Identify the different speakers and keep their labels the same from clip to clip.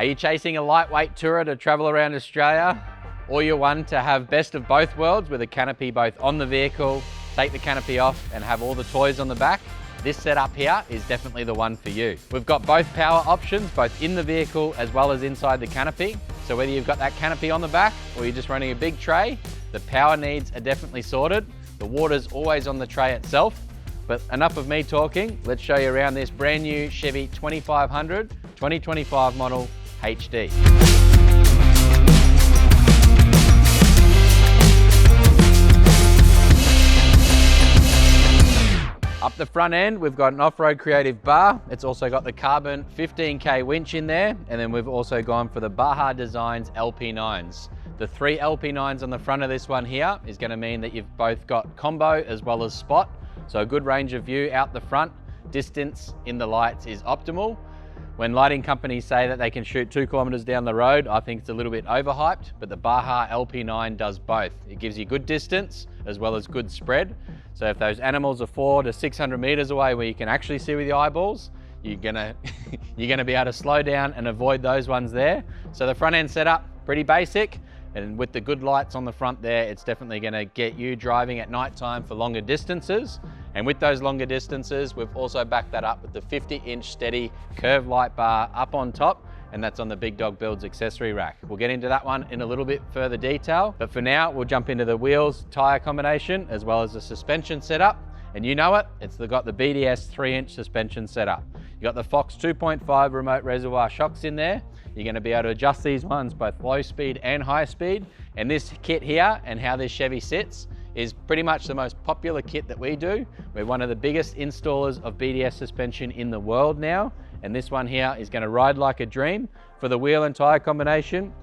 Speaker 1: Are you chasing a lightweight tourer to travel around Australia? Or you're one to have best of both worlds with a canopy both on the vehicle, take the canopy off and have all the toys on the back? This setup here is definitely the one for you. We've got both power options, both in the vehicle as well as inside the canopy. So whether you've got that canopy on the back or you're just running a big tray, the power needs are definitely sorted. The water's always on the tray itself. But enough of me talking, let's show you around this brand new Chevy 2500 2025 model HD. Up the front end, we've got an off-road creative bar. It's also got the carbon 15K winch in there. And then we've also gone for the Baja Designs LP9s. The 3 LP9s on the front of this one here is gonna mean that you've both got combo as well as spot. So a good range of view out the front. Distance in the lights is optimal. When lighting companies say that they can shoot 2 kilometers down the road, I think it's a little bit overhyped, but the Baja LP9 does both. It gives you good distance as well as good spread. So if those animals are 400 to 600 meters away where you can actually see with your eyeballs, you're gonna be able to slow down and avoid those ones there. So the front end setup, pretty basic. And with the good lights on the front there, it's definitely gonna get you driving at nighttime for longer distances. And with those longer distances, we've also backed that up with the 50-inch steady curved light bar up on top, and that's on the Big Dog Builds accessory rack. We'll get into that one in a little bit further detail, but for now, we'll jump into the wheels, tire combination, as well as the suspension setup. And you know it, it's got the BDS 3-inch suspension setup. You got the Fox 2.5 remote reservoir shocks in there. You're gonna be able to adjust these ones both low speed and high speed. And this kit here and how this Chevy sits is pretty much the most popular kit that we do. We're one of the biggest installers of BDS suspension in the world now. And this one here is gonna ride like a dream. For the wheel and tire combination,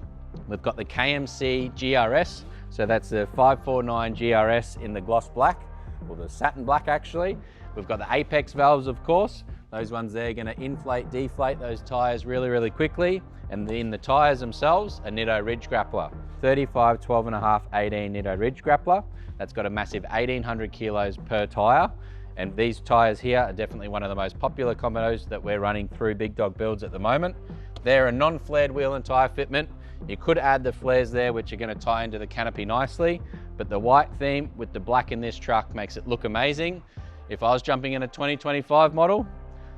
Speaker 1: we've got the KMC GRS. So that's the 549 GRS in the gloss black, or the satin black actually. We've got the Apex valves, of course. Those ones there are gonna inflate, deflate those tires really, really quickly. And in the tires themselves, a Nitto Ridge Grappler. 35, 12.5, 18 Nitto Ridge Grappler. That's got a massive 1,800 kilos per tire. And these tires here are definitely one of the most popular combos that we're running through Big Dog Builds at the moment. They're a non-flared wheel and tire fitment. You could add the flares there, which are gonna tie into the canopy nicely, but the white theme with the black in this truck makes it look amazing. If I was jumping in a 2025 model,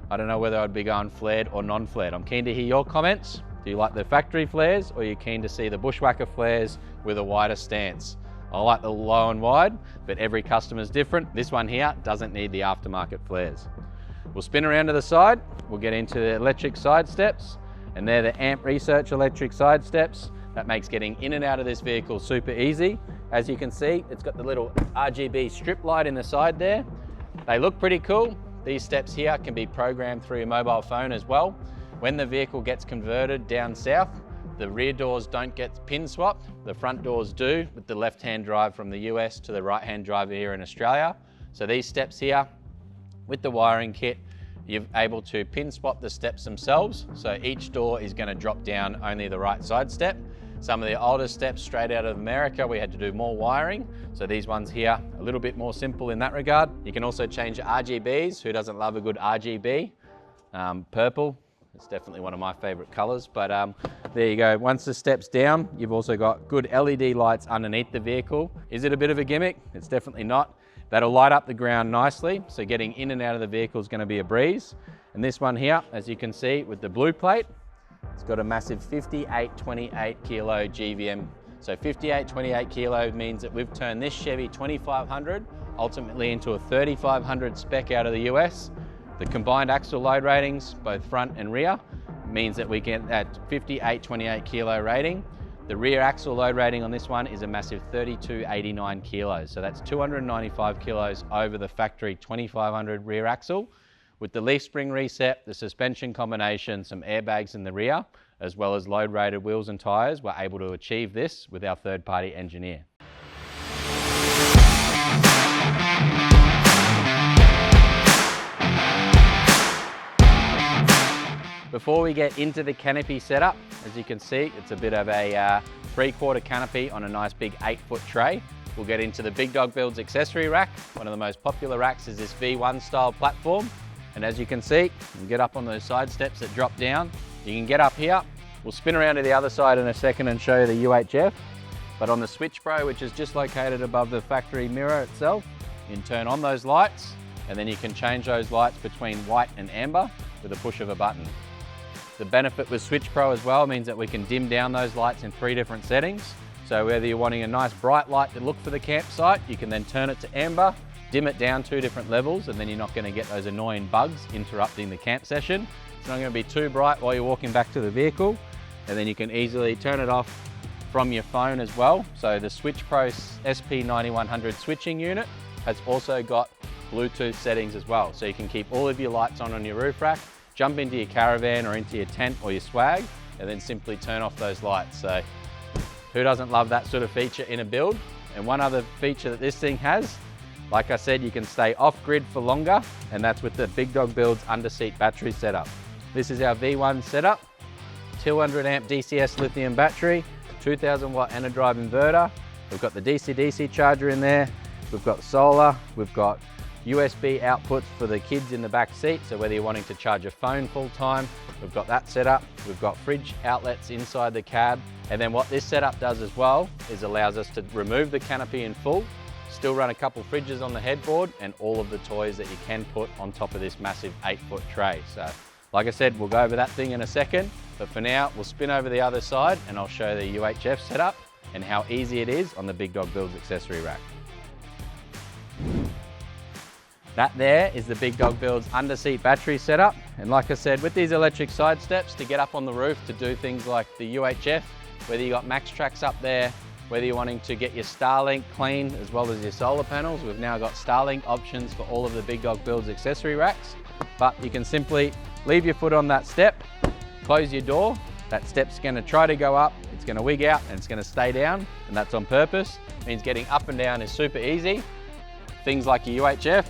Speaker 1: I don't know whether I'd be going flared or non-flared. I'm keen to hear your comments. Do you like the factory flares, or are you keen to see the bushwhacker flares with a wider stance? I like the low and wide, but every customer's different. This one here doesn't need the aftermarket flares. We'll spin around to the side. We'll get into the electric side steps, and they're the AMP Research electric side steps. That makes getting in and out of this vehicle super easy. As you can see, it's got the little RGB strip light in the side there. They look pretty cool. These steps here can be programmed through your mobile phone as well. When the vehicle gets converted down south, the rear doors don't get pin swapped, the front doors do, with the left-hand drive from the US to the right-hand drive here in Australia. So these steps here, with the wiring kit, you're able to pin swap the steps themselves. So each door is gonna drop down only the right side step. Some of the older steps straight out of America, we had to do more wiring. So these ones here, a little bit more simple in that regard. You can also change RGBs. Who doesn't love a good RGB? Purple, it's definitely one of my favorite colors, but there you go. Once the step's down, you've also got good LED lights underneath the vehicle. Is it a bit of a gimmick? It's definitely not. That'll light up the ground nicely, so getting in and out of the vehicle is gonna be a breeze. And this one here, as you can see with the blue plate, it's got a massive 5828 kilo GVM. So 5828 kilo means that we've turned this Chevy 2500 ultimately into a 3500 spec out of the US. The combined axle load ratings, both front and rear, means that we get that 5828 kilo rating. The rear axle load rating on this one is a massive 3289 kilos. So that's 295 kilos over the factory 2500 rear axle. With the leaf spring reset, the suspension combination, some airbags in the rear, as well as load rated wheels and tires, we're able to achieve this with our third-party engineer. Before we get into the canopy setup, as you can see, it's a bit of a 3/4 canopy on a nice big 8-foot tray. We'll get into the Big Dog Builds accessory rack. One of the most popular racks is this V1 style platform. And as you can see, you can get up on those side steps that drop down. You can get up here We'll spin around to the other side in a second and show you the UHF. But on the Switch Pro, which is just located above the factory mirror itself, you can turn on those lights, and then you can change those lights between white and amber with a push of a button. The benefit with Switch Pro as well means that we can dim down those lights in 3 different settings. So whether you're wanting a nice bright light to look for the campsite, you can then turn it to amber, dim it down 2 different levels, and then you're not going to get those annoying bugs interrupting the camp session. It's not going to be too bright while you're walking back to the vehicle, and then you can easily turn it off from your phone as well. So the Switch Pro SP9100 switching unit has also got Bluetooth settings as well. So you can keep all of your lights on your roof rack, jump into your caravan or into your tent or your swag, and then simply turn off those lights. So who doesn't love that sort of feature in a build? And one other feature that this thing has, like I said, you can stay off grid for longer, and that's with the Big Dog Build's under-seat battery setup. This is our V1 setup, 200 amp DCS lithium battery, 2000 watt Enerdrive inverter. We've got the DC-DC charger in there. We've got solar, we've got USB outputs for the kids in the back seat. So whether you're wanting to charge a phone full time, we've got that set up. We've got fridge outlets inside the cab. And then what this setup does as well is allows us to remove the canopy in full, still run a couple fridges on the headboard, and all of the toys that you can put on top of this massive 8-foot tray. So like I said, we'll go over that thing in a second, but for now, we'll spin over the other side and I'll show the UHF setup and how easy it is on the Big Dog Builds accessory rack. That there is the Big Dog Builds under-seat battery setup. And like I said, with these electric side steps to get up on the roof to do things like the UHF, whether you got Max Tracks up there, whether you're wanting to get your Starlink clean as well as your solar panels, we've now got Starlink options for all of the Big Dog Builds accessory racks. But you can simply leave your foot on that step, close your door, that step's gonna try to go up, it's gonna wig out and it's gonna stay down, and that's on purpose. It means getting up and down is super easy. Things like your UHF,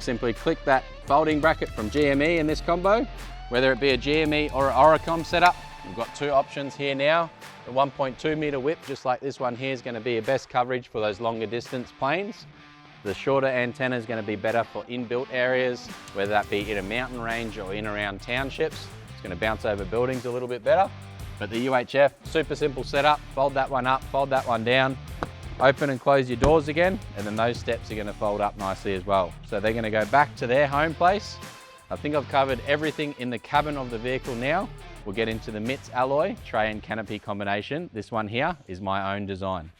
Speaker 1: simply click that folding bracket from GME in this combo, whether it be a GME or an Oricom setup. We've got 2 options here now. The 1.2 meter whip, just like this one here, is going to be your best coverage for those longer distance planes. The shorter antenna is going to be better for inbuilt areas, whether that be in a mountain range or in around townships. It's going to bounce over buildings a little bit better. But the UHF, super simple setup. Fold that one up, fold that one down, open and close your doors again, and then those steps are going to fold up nicely as well. So they're going to go back to their home place. I think I've covered everything in the cabin of the vehicle now. We'll get into the MITS alloy tray and canopy combination. This one here is my own design.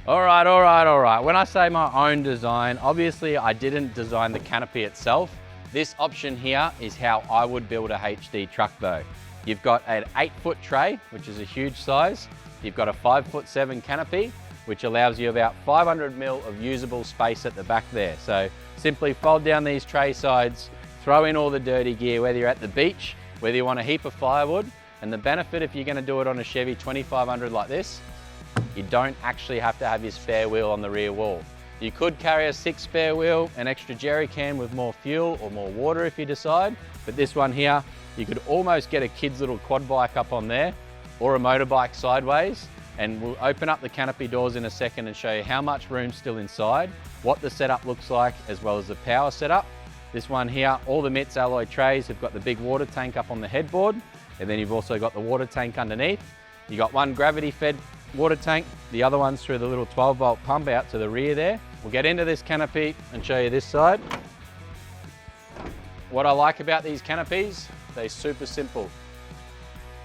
Speaker 1: All right. When I say my own design, obviously I didn't design the canopy itself. This option here is how I would build a HD truck though. You've got an 8-foot tray, which is a huge size. You've got a 5'7" canopy, which allows you about 500 mil of usable space at the back there. So simply fold down these tray sides, throw in all the dirty gear, whether you're at the beach, whether you want a heap of firewood. And the benefit if you're gonna do it on a Chevy 2500 like this, you don't actually have to have your spare wheel on the rear wall. You could carry a 6 spare wheel, an extra jerry can with more fuel or more water if you decide. But this one here, you could almost get a kid's little quad bike up on there or a motorbike sideways. And we'll open up the canopy doors in a second and show you how much room's still inside, what the setup looks like, as well as the power setup. This one here, all the MITS alloy trays have got the big water tank up on the headboard, and then you've also got the water tank underneath. You got one gravity fed water tank, the other one's through the little 12-volt pump out to the rear there. We'll get into this canopy and show you this side. What I like about these canopies, they're super simple.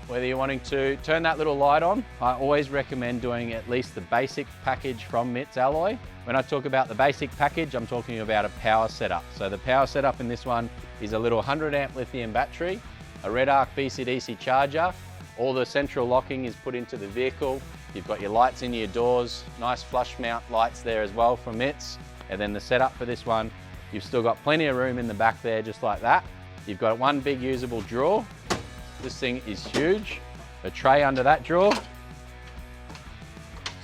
Speaker 1: Whether you're wanting to turn that little light on, I always recommend doing at least the basic package from MITS alloy. When I talk about the basic package, I'm talking about a power setup. So the power setup in this one is a little 100 amp lithium battery, a red arc DC-DC charger. All the central locking is put into the vehicle. You've got your lights in your doors, nice flush mount lights there as well from MITS. And then the setup for this one, you've still got plenty of room in the back there just like that. You've got one big usable drawer. This thing is huge. A tray under that drawer.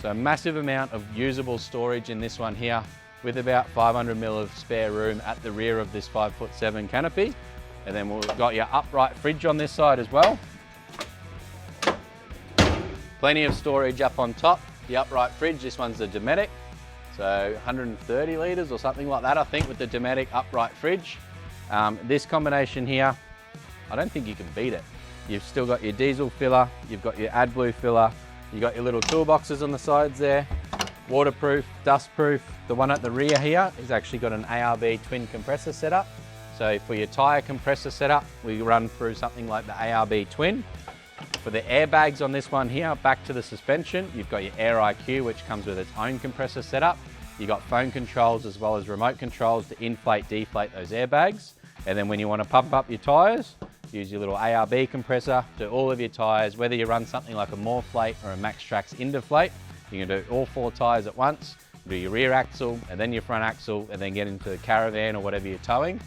Speaker 1: So a massive amount of usable storage in this one here with about 500 mil of spare room at the rear of this 5'7" canopy. And then we've got your upright fridge on this side as well. Plenty of storage up on top. The upright fridge, this one's the Dometic. So 130 litres or something like that, I think, with the Dometic upright fridge. This combination here I don't think you can beat it. You've still got your diesel filler, you've got your AdBlue filler, you've got your little toolboxes on the sides there, waterproof, dustproof. The one at the rear here has actually got an ARB twin compressor setup. So for your tyre compressor setup, we run through something like the ARB twin. For the airbags on this one here, back to the suspension, you've got your Air IQ, which comes with its own compressor setup. You've got phone controls as well as remote controls to inflate, deflate those airbags. And then when you want to pump up your tyres, use your little ARB compressor to all of your tyres, whether you run something like a Moreflate or a MaxTrax Indeflate. You can do all 4 tyres at once, do your rear axle and then your front axle and then get into the caravan or whatever you're towing.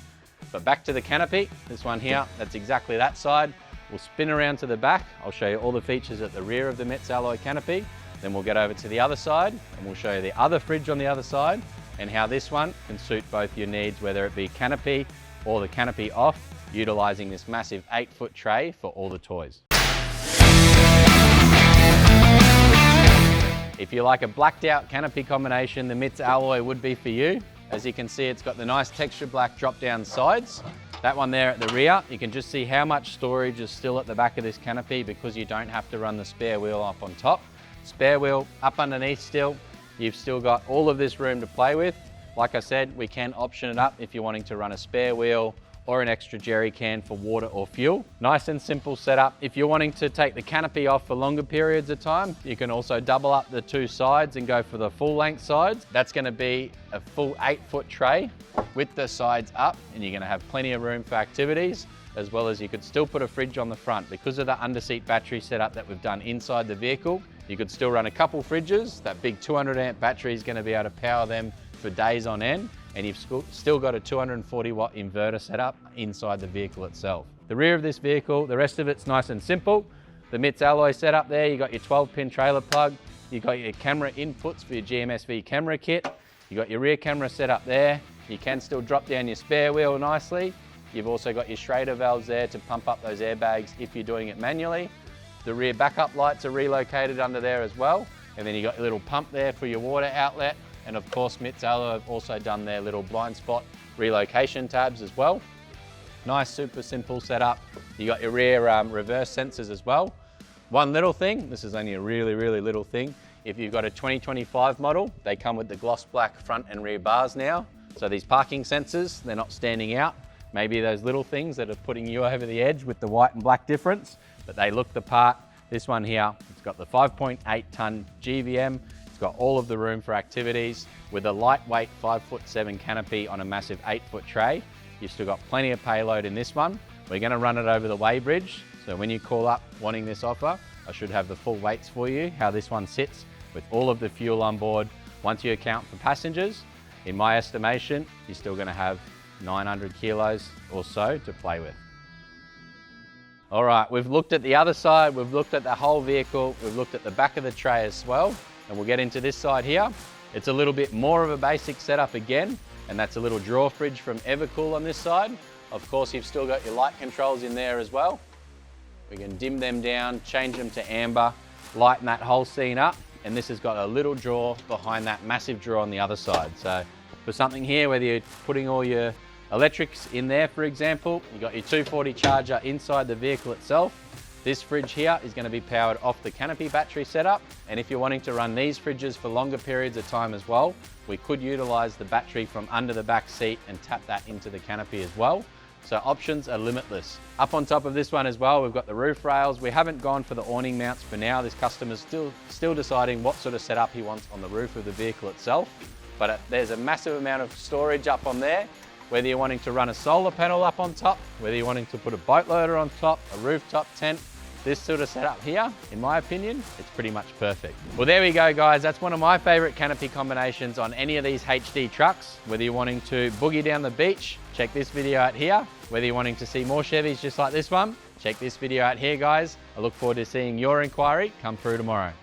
Speaker 1: But back to the canopy, this one here, that's exactly that side. We'll spin around to the back. I'll show you all the features at the rear of the Metz alloy canopy. Then we'll get over to the other side and we'll show you the other fridge on the other side and how this one can suit both your needs, whether it be canopy or the canopy off, utilizing this massive 8-foot tray for all the toys. If you like a blacked out canopy combination, the Metz alloy would be for you. As you can see, it's got the nice texture black drop down sides. That one there at the rear, you can just see how much storage is still at the back of this canopy because you don't have to run the spare wheel up on top. Spare wheel up underneath still, you've still got all of this room to play with. Like I said, we can option it up if you're wanting to run a spare wheel or an extra jerry can for water or fuel. Nice and simple setup. If you're wanting to take the canopy off for longer periods of time, you can also double up the 2 sides and go for the full length sides. That's gonna be a full 8-foot tray with the sides up, and you're gonna have plenty of room for activities, as well as you could still put a fridge on the front. Because of the under-seat battery setup that we've done inside the vehicle, you could still run a couple fridges. That big 200 amp battery is gonna be able to power them for days on end, and you've still got a 240 watt inverter setup inside the vehicle itself. The rear of this vehicle, the rest of it's nice and simple. The Metz alloy setup there, you got your 12-pin trailer plug, you got your camera inputs for your GMSV camera kit, you got your rear camera set up there. You can still drop down your spare wheel nicely. You've also got your Schrader valves there to pump up those airbags if you're doing it manually. The rear backup lights are relocated under there as well. And then you got your little pump there for your water outlet. And of course, Metz alloy have also done their little blind spot relocation tabs as well. Nice, super simple setup. You got your rear reverse sensors as well. One little thing, this is only a really, really little thing. If you've got a 2025 model, they come with the gloss black front and rear bars now. So these parking sensors, they're not standing out. Maybe those little things that are putting you over the edge with the white and black difference, but they look the part. This one here, it's got the 5.8 ton GVM. It's got all of the room for activities with a lightweight 5'7" canopy on a massive 8-foot tray. You've still got plenty of payload in this one. We're gonna run it over the weighbridge. So when you call up wanting this offer, I should have the full weights for you, how this one sits with all of the fuel on board. Once you account for passengers, in my estimation, you're still gonna have 900 kilos or so to play with. All right, we've looked at the other side, we've looked at the whole vehicle, we've looked at the back of the tray as well, and we'll get into this side here. It's a little bit more of a basic setup again, and that's a little drawer fridge from Evercool on this side. Of course, you've still got your light controls in there as well. We can dim them down, change them to amber, lighten that whole scene up, and this has got a little drawer behind that massive drawer on the other side. So for something here, whether you're putting all your electrics in there, for example, you've got your 240 charger inside the vehicle itself. This fridge here is going to be powered off the canopy battery setup, and if you're wanting to run these fridges for longer periods of time as well, we could utilize the battery from under the back seat and tap that into the canopy as well. So options are limitless. Up on top of this one as well, we've got the roof rails. We haven't gone for the awning mounts for now. This customer's still deciding what sort of setup he wants on the roof of the vehicle itself. But there's a massive amount of storage up on there. Whether you're wanting to run a solar panel up on top, whether you're wanting to put a boat loader on top, a rooftop tent, this sort of setup here, in my opinion, it's pretty much perfect. Well, there we go, guys. That's one of my favorite canopy combinations on any of these HD trucks. Whether you're wanting to boogie down the beach, check this video out here. Whether you're wanting to see more Chevys just like this one, check this video out here, guys. I look forward to seeing your inquiry come through tomorrow.